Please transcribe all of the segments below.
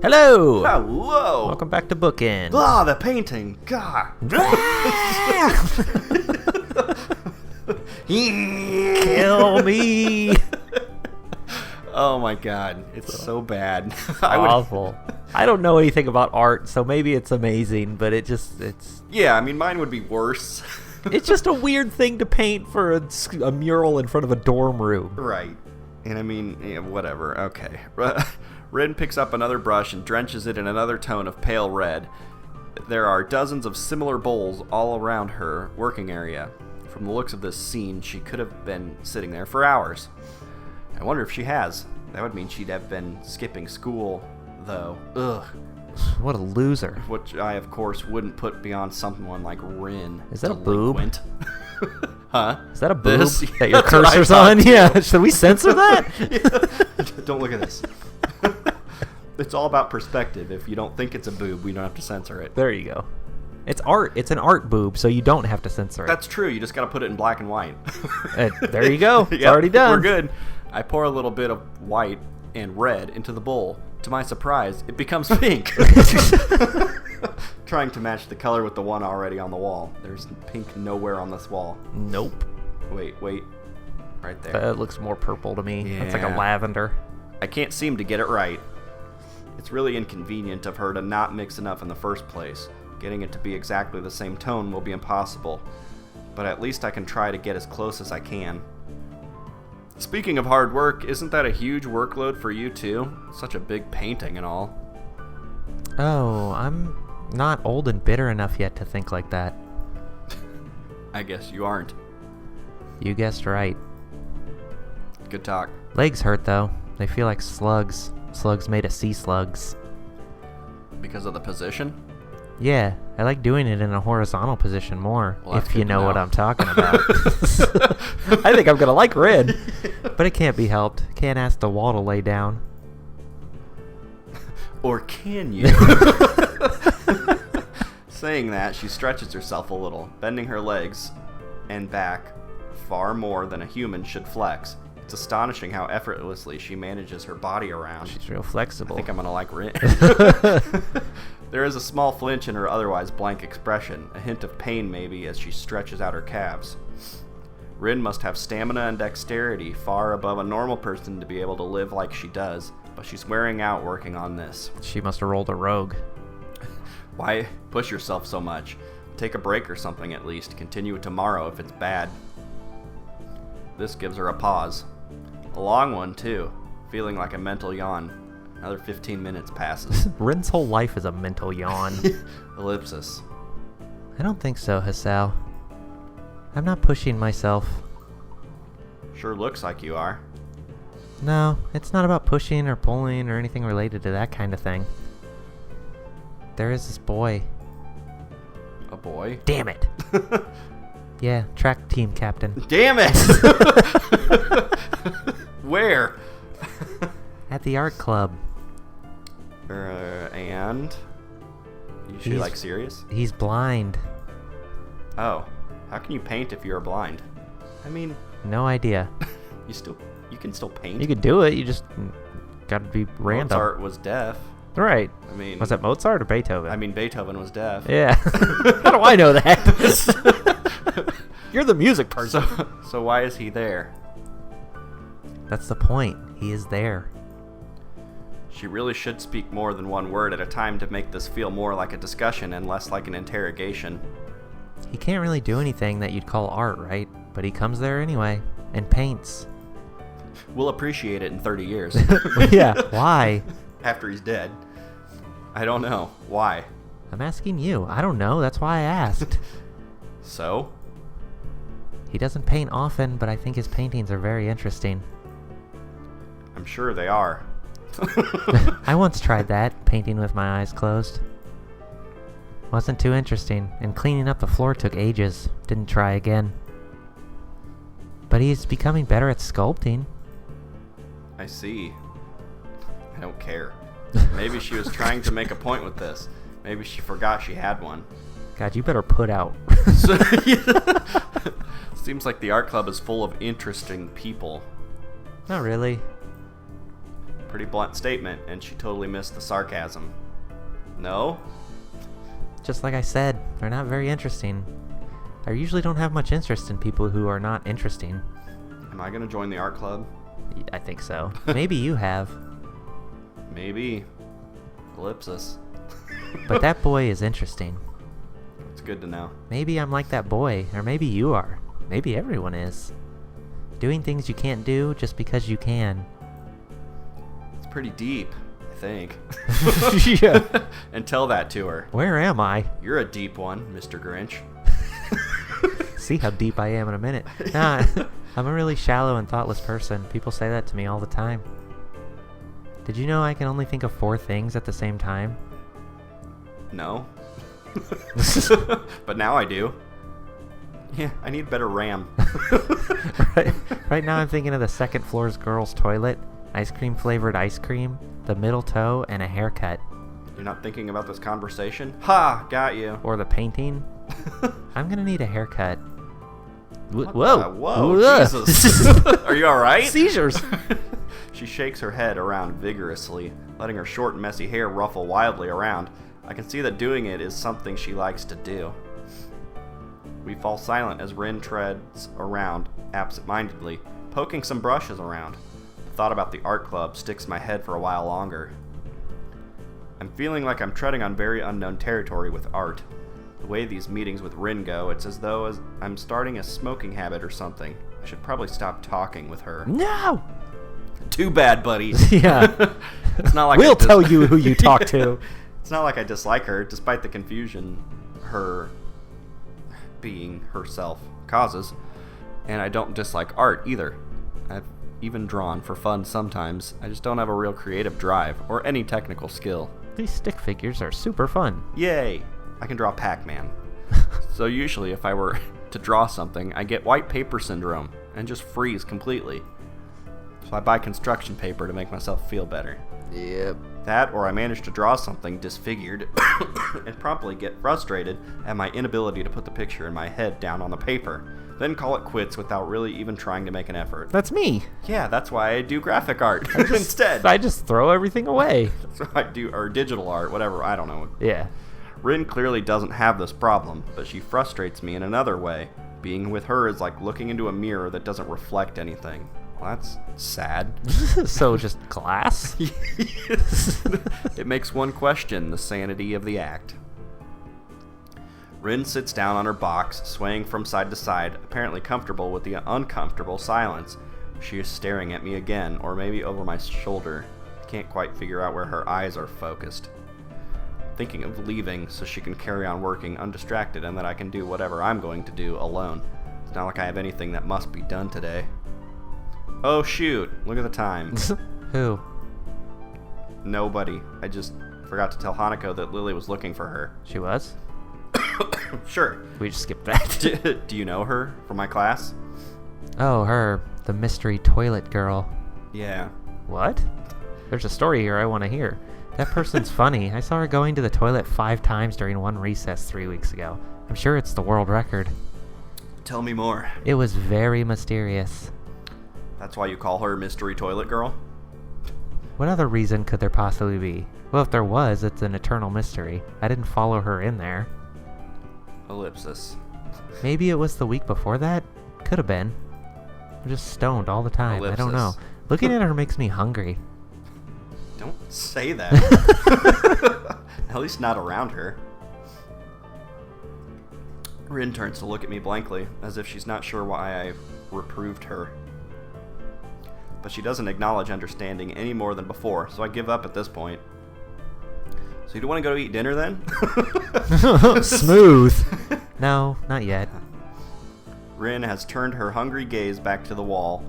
Hello! Hello! Welcome back to Bookend. Ah, the painting! God! Kill me! Oh my god, it's so bad. Awful. I don't know anything about art, so maybe it's amazing, but it's... Yeah, I mean, mine would be worse. It's just a weird thing to paint for a mural in front of a dorm room. Right. And I mean, yeah, whatever. Okay. Rin picks up another brush and drenches it in another tone of pale red. There are dozens of similar bowls all around her working area. From the looks of this scene, she could have been sitting there for hours. I wonder if she has. That would mean she'd have been skipping school, though. Ugh. What a loser. Which I, of course, wouldn't put beyond someone like Rin. Is that a boob? Huh? Is that a boob that your That's what I cursor's thought, on? too. Yeah. Should we censor that? Yeah. Don't look at this. It's all about perspective. If you don't think it's a boob, we don't have to censor it. There you go. It's art. It's an art boob, so you don't have to censor it. That's true. You just got to put it in black and white. There you go. It's Yep, already done. We're good. I pour a little bit of white and red into the bowl. To my surprise, it becomes pink. Trying to match the color with the one already on the wall. There's pink nowhere on this wall. Nope. Wait. Right there. That looks more purple to me. That's like a Yeah. lavender. I can't seem to get it right. It's really inconvenient of her to not mix enough in the first place. Getting it to be exactly the same tone will be impossible. But at least I can try to get as close as I can. Speaking of hard work, isn't that a huge workload for you too? Such a big painting and all. Oh, I'm not old and bitter enough yet to think like that. I guess you aren't. You guessed right. Good talk. Legs hurt though. They feel like slugs. Slugs made of sea slugs. Because of the position? Yeah, I like doing it in a horizontal position more, Well, that's if you good to know what know. I'm talking about. I think I'm gonna like red, but it can't be helped. Can't ask the wall to lay down. Or can you? Saying that, she stretches herself a little, bending her legs and back far more than a human should flex. It's astonishing how effortlessly she manages her body around. She's real I flexible. think I'm gonna like Rin. There is a small flinch in her otherwise blank expression, a hint of pain maybe as she stretches out her calves. Rin must have stamina and dexterity far above a normal person to be able to live like she does, but she's wearing out working on this. She must have rolled a rogue. Why push yourself so much? Take a break or something at least. Continue it tomorrow if it's bad. This gives her a pause. A long one, too. Feeling like a mental yawn. Another 15 minutes passes. Rin's whole life is a mental yawn. Ellipsis. I don't think so, Hisao. I'm not pushing myself. Sure looks like you are. No, it's not about pushing or pulling or anything related to that kind of thing. There is this boy. A boy? Damn it! Yeah, track team captain. Damn it! Where? At the art club. And? You she like serious? He's blind. Oh. How can you paint if you're blind? I mean, No idea. you can still paint. You could do it, you just gotta be random. Mozart was deaf. Right. I mean, Was that Mozart or Beethoven? I mean, Beethoven was deaf. Yeah. How do I know that? You're the music person. So why is he there? That's the point. He is there. She really should speak more than one word at a time to make this feel more like a discussion and less like an interrogation. He can't really do anything that you'd call art, right? But he comes there anyway and paints. We'll appreciate it in 30 years. Yeah, why? After he's dead. I don't know. Why? I'm asking you. I don't know. That's why I asked. So? He doesn't paint often, but I think his paintings are very interesting. I'm sure they are. I once tried that, painting with my eyes closed. Wasn't too interesting, and cleaning up the floor took ages. Didn't try again. But he's becoming better at sculpting. I see. I don't care. Maybe she was trying to make a point with this. Maybe she forgot she had one. God, you better put out. Seems like the art club is full of interesting people. Not really. Pretty blunt statement, and she totally missed the sarcasm. No? Just like I said, they're not very interesting. I usually don't have much interest in people who are not interesting. Am I gonna join the art club? I think so. Maybe you have. Maybe. Ellipsis. But that boy is interesting. It's good to know. Maybe I'm like that boy, or maybe you are. Maybe everyone is. Doing things you can't do just because you can. It's pretty deep, I think. Yeah. And tell that to her. Where am I? You're a deep one, Mr. Grinch. See how deep I am in a minute. Nah, I'm a really shallow and thoughtless person. People say that to me all the time. Did you know I can only think of 4 things at the same time? No. But now I do. Yeah, I need better RAM. Right now I'm thinking of the second floor's girls' toilet, ice cream flavored ice cream, the middle toe, and a haircut. You're not thinking about this conversation? Ha! Got you. Or the painting. I'm gonna need a haircut. Whoa, Jesus. Are you alright? Seizures. She shakes her head around vigorously, letting her short, messy hair ruffle wildly around. I can see that doing it is something she likes to do. We fall silent as Rin treads around absent-mindedly, poking some brushes around. The thought about the art club sticks in my head for a while longer. I'm feeling like I'm treading on very unknown territory with art. The way these meetings with Rin go, it's as though I'm starting a smoking habit or something. I should probably stop talking with her. No! Too bad, buddy. Yeah. It's not like we'll tell you who you talk to. It's not like I dislike her, despite the confusion her being herself causes. And I don't dislike art either. I've even drawn for fun sometimes. I just don't have a real creative drive or any technical skill. These stick figures are super fun. Yay! I can draw Pac-Man. So usually if I were to draw something, I get white paper syndrome and just freeze completely. So I buy construction paper to make myself feel better. Yep. That, or I manage to draw something disfigured and promptly get frustrated at my inability to put the picture in my head down on the paper, then call it quits without really even trying to make an effort. That's me. Yeah, that's why I do graphic art instead. I just throw everything away. That's what I do, or digital art, whatever, I don't know. Yeah. Rin clearly doesn't have this problem, but she frustrates me in another way. Being with her is like looking into a mirror that doesn't reflect anything. Well, that's sad. So just glass? It makes one question the sanity of the act. Rin sits down on her box, swaying from side to side, apparently comfortable with the uncomfortable silence. She is staring at me again, or maybe over my shoulder. I can't quite figure out where her eyes are focused. Thinking of leaving so she can carry on working undistracted and that I can do whatever I'm going to do alone. It's not like I have anything that must be done today. Oh shoot, look at the time. Who? Nobody. I just forgot to tell Hanako that Lily was looking for her. She was? Sure. We just skipped that. Do you know her from my class? Oh, her. The mystery toilet girl. Yeah. What? There's a story here I want to hear. That person's funny. I saw her going to the toilet 5 times during one recess 3 weeks ago. I'm sure it's the world record. Tell me more. It was very mysterious. That's why you call her Mystery Toilet Girl? What other reason could there possibly be? Well, if there was, it's an eternal mystery. I didn't follow her in there. Ellipsis. Maybe it was the week before that? Could have been. I'm just stoned all the time. Ellipsis. I don't know. Looking at her makes me hungry. Don't say that. At least not around her. Rin turns to look at me blankly, as if she's not sure why I reproved her. But she doesn't acknowledge understanding any more than before, so I give up at this point. So you don't want to go to eat dinner then? Smooth. No, not yet. Rin has turned her hungry gaze back to the wall,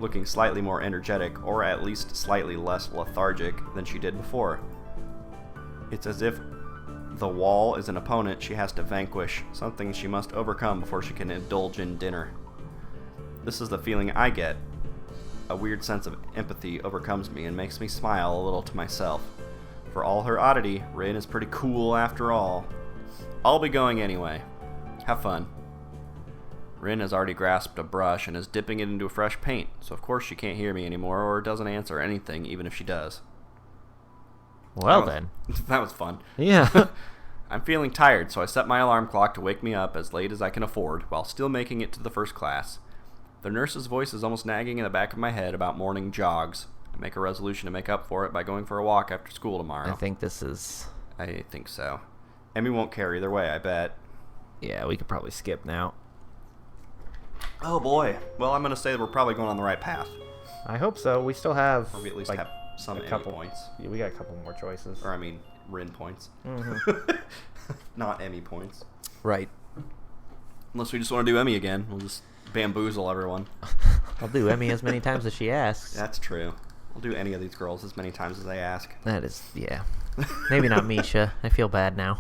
looking slightly more energetic, or at least slightly less lethargic than she did before. It's as if the wall is an opponent she has to vanquish, something she must overcome before she can indulge in dinner. This is the feeling I get. A weird sense of empathy overcomes me and makes me smile a little to myself. For all her oddity, Rin is pretty cool after all. I'll be going anyway. Have fun. Rin has already grasped a brush and is dipping it into a fresh paint, so of course she can't hear me anymore or doesn't answer anything, even if she does. Well then. That was fun. Yeah. I'm feeling tired, so I set my alarm clock to wake me up as late as I can afford, while still making it to the first class. The nurse's voice is almost nagging in the back of my head about morning jogs. I make a resolution to make up for it by going for a walk after school tomorrow. I think this is... I think so. Emmy won't care either way, I bet. Yeah, we could probably skip now. Oh boy. Well, I'm going to say that we're probably going on the right path. I hope so. We still have... Or we at least like, have some a Emmy couple points. Yeah, we got a couple more choices. Or, I mean, Rin points. Mm-hmm. Not Emmy points. Right. Unless we just want to do Emmy again. We'll just bamboozle everyone. I'll do Emmy as many times as she asks. That's true. We'll do any of these girls as many times as they ask. That is, yeah. Maybe not Misha. I feel bad now.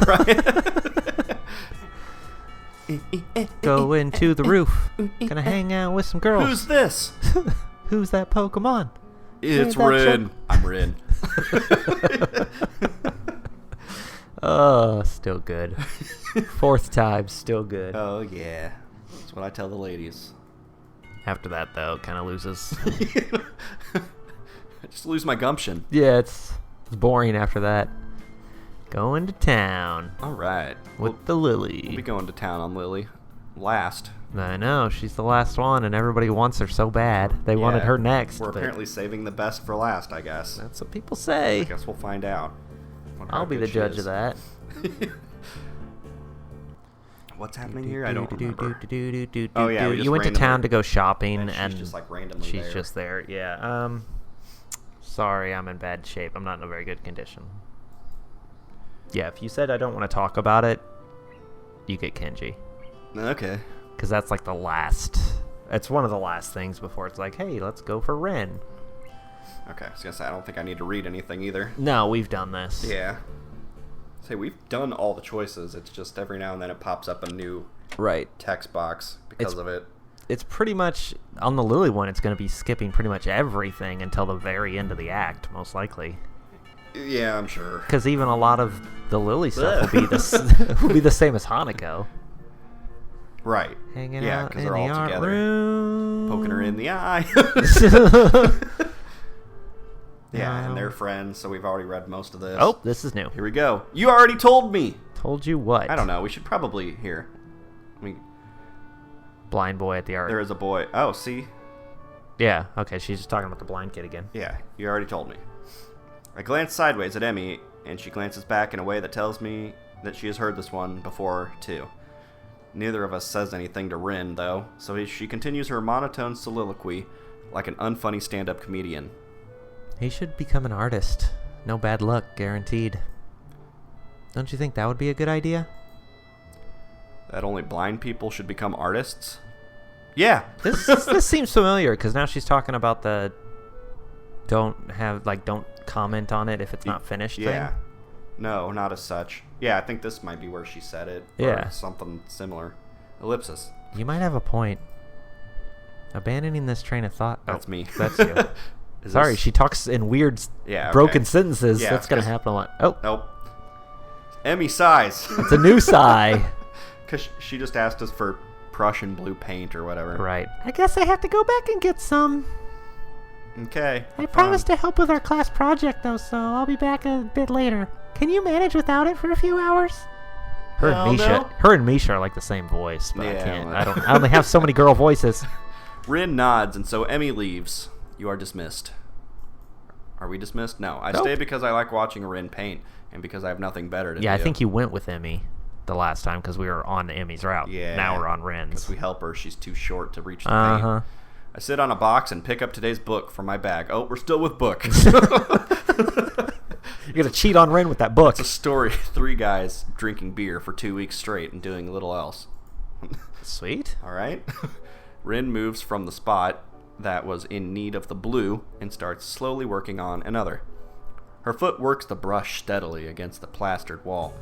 Right? Going to the roof. Gonna hang out with some girls. Who's this? Who's that Pokemon? It's Ain't that Rin. I'm Rin. Oh, still good. Fourth time, still good. Oh, yeah. That's what I tell the ladies. After that, though, it kind of loses. I just lose my gumption. Yeah, it's boring after that. Going to town. All right. With the Lily. We'll be going to town on Lily. Last. I know, she's the last one, and everybody wants her so bad. They wanted her next. We're but apparently saving the best for last, I guess. that's what people say. I guess we'll find out. I'll be the judge of that. What's happening here? I don't remember. Oh, Oh yeah, we just you went to randomly- town to go shopping, And she's and just, like, randomly she's there. just there. Yeah. Sorry, I'm in bad shape. I'm not in a very good condition. Yeah, if you said I don't want to talk about it, you get Kenji. Okay. Because that's like the last... It's one of the last things before it's like, hey, let's go for Ren. Okay, I was gonna say, I don't think I need to read anything either. No, we've done this. Yeah. Say, we've done all the choices. It's just every now and then it pops up a new Right. text box because of it. It's pretty much... On the Lily one, it's going to be skipping pretty much everything until the very end of the act, most likely. Yeah, I'm sure. Because even a lot of the Lily stuff will be the same as Hanako. Right. Hanging Yeah, out 'cause in they're all the art together. room. Poking her in the eye. Yeah, and they're friends, so we've already read most of this. Oh, this is new. Here we go. You already told me! Told you what? I don't know. We should probably... Here. I mean, Blind boy at the art. there is a boy. Oh, see? Yeah, okay, she's just talking about the blind kid again. Yeah, you already told me. I glance sideways at Emmy, and she glances back in a way that tells me that she has heard this one before, too. Neither of us says anything to Rin, though, so she continues her monotone soliloquy like an unfunny stand-up comedian. He should become an artist. No bad luck, guaranteed. Don't you think that would be a good idea? That only blind people should become artists? Yeah! This seems familiar, because now she's talking about the don't comment on it if it's not finished Yeah. thing. No, not as such. Yeah, I think this might be where she said it. Yeah. Or something similar. Ellipsis. You might have a point. Abandoning this train of thought. That's me. That's you. Is Sorry, this- she talks in weird, Yeah, okay. broken sentences. Yeah, That's going to 'cause- happen a lot. Oh, Nope. Emmy sighs. it's a new sigh. Because she just asked us for Prussian blue paint or whatever. Right. I guess I have to go back and get some. Okay. I promised to help with our class project, though, so I'll be back a bit later. Can you manage without it for a few hours? Her Hell and Misha, no. her and Misha are like the same voice, but I Yeah, can't. well. I only have so many girl voices. Rin nods, and so Emmy leaves. You are dismissed. Are we dismissed? No. I Nope. stay because I like watching Rin paint, and because I have nothing better to do. Yeah, I think you went with Emmy the last time because we were on Emmy's route. Yeah. Now we're on Because Ren's. we help her. She's too short to reach the Uh paint. huh. I sit on a box and pick up today's book from my bag. Oh, we're still with book. You're gonna cheat on Ren with that book. It's a story. 3 guys drinking beer for 2 weeks straight and doing little else. Sweet. All right. Rin moves from the spot that was in need of the blue and starts slowly working on another. Her foot works the brush steadily against the plastered wall.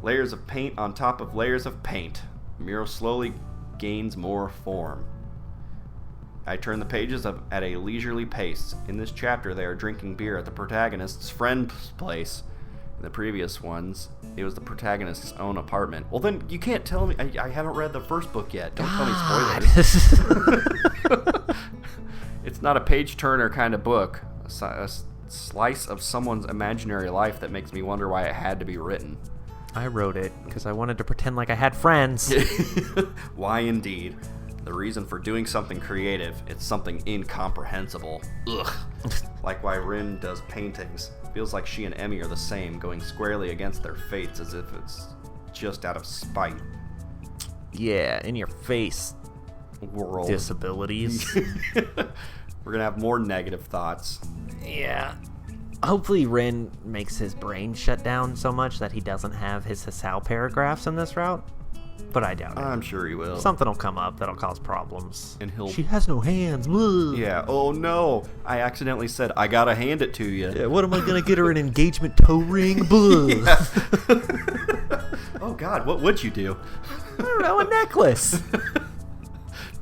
Layers of paint on top of layers of paint. The mural slowly gains more form. I turn the pages up at a leisurely pace. In this chapter, they are drinking beer at the protagonist's friend's place. In the previous ones, it was the protagonist's own apartment. Well, then you can't tell me. I haven't read the first book yet. Don't tell me spoilers. It's not a page-turner kind of book. A slice of someone's imaginary life that makes me wonder why it had to be written. I wrote it because I wanted to pretend like I had friends. Why indeed. The reason for doing something creative, it's something incomprehensible. Ugh. Like why Rin does paintings. Feels like she and Emmy are the same, going squarely against their fates as if it's just out of spite. Yeah, in your face. World. Disabilities. We're gonna have more negative thoughts. Yeah. Hopefully Rin makes his brain shut down so much that he doesn't have his Hisao paragraphs in this route. But I doubt it. I'm sure he will. Something will come up that'll cause problems. And he'll... She has no hands. Blah. Yeah, oh no. I accidentally said, I gotta hand it to you. Yeah, what am I gonna get her, an engagement toe ring? Blah. Yeah. Oh god, what would you do? I don't know, a necklace.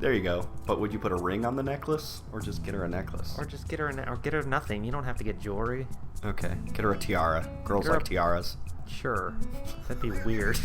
There you go. But would you put a ring on the necklace? Or just get her a necklace? Or just get her or get her nothing. You don't have to get jewelry. Okay, get her a tiara. Girls like tiaras. Sure. That'd be weird.